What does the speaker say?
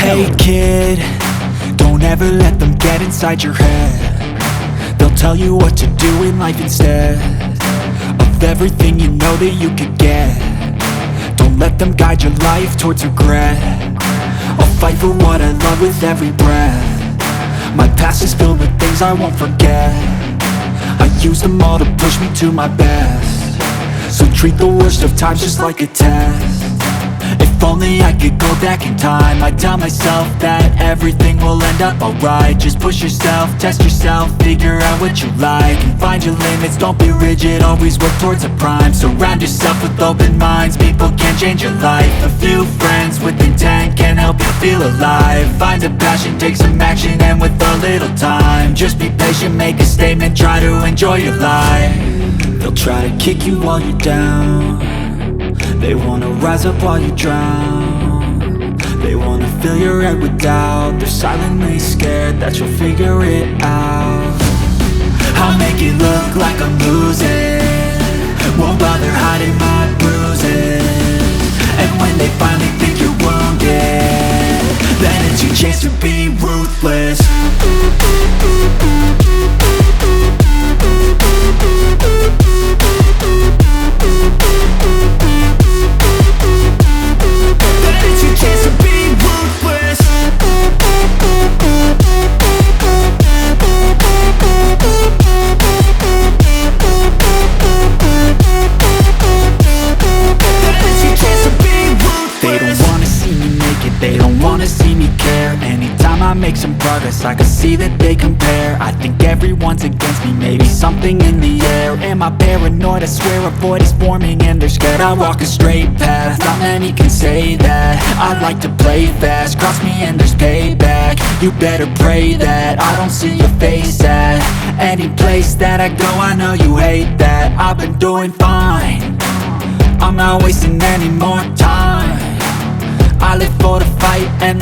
Hey kid, don't ever let them get inside your head. They'll tell you what to do in life instead of everything you know that you could get. Don't let them guide your life towards regret. I'll fight for what I love with every breath. My past is filled with things I won't forget. I use them all to push me to my best. So treat the worst of times just like a test. If only I could go back in time, I'd tell myself that everything will end up alright. Just push yourself, test yourself, figure out what you like, and find your limits, don't be rigid, always work towards a prime. Surround yourself with open minds, people can change your life. A few friends with intent can help you feel alive. Find a passion, take some action, and with a little time, just be patient, make a statement, try to enjoy your life. They'll try to kick you while you're down. They wanna rise up while you drown. They wanna fill your head with doubt. They're silently scared that you'll figure it out. I'll make it look like I'm losing, won't bother hiding my bruises. And when they finally think you're wounded, then it's your chance to be ruthless. They don't wanna see me care. Anytime I make some progress, I can see that they compare. I think everyone's against me, maybe something in the air. Am I paranoid? I swear a void is forming and they're scared I walk a straight path. Not many can say that. I like to play fast, cross me and there's payback. You better pray that I don't see your face at any place that I go. I know you hate that. I've been doing fine, I'm not wasting any more time. I live for the fight and the